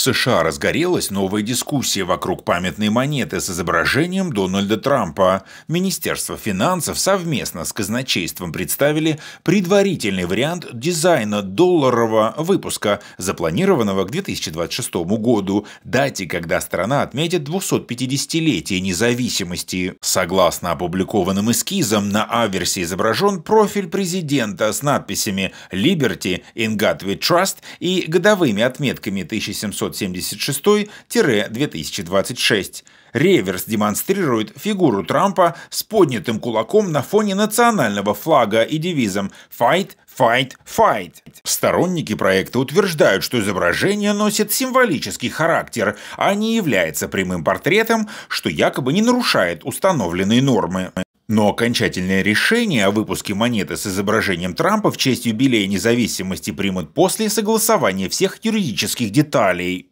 США разгорелась новая дискуссия вокруг памятной монеты с изображением Дональда Трампа. Министерство финансов совместно с казначейством представили предварительный вариант дизайна долларового выпуска, запланированного к 2026 году, дате, когда страна отметит 250-летие независимости. Согласно опубликованным эскизам, на аверсе изображен профиль президента с надписями «Liberty in God we trust» и годовыми отметками 1776-2026. Реверс демонстрирует фигуру Трампа с поднятым кулаком на фоне национального флага и девизом «Fight, fight, fight». Сторонники проекта утверждают, что изображение носит символический характер, а не является прямым портретом, что якобы не нарушает установленные нормы. Но окончательное решение о выпуске монеты с изображением Трампа в честь юбилея независимости примут после согласования всех юридических деталей.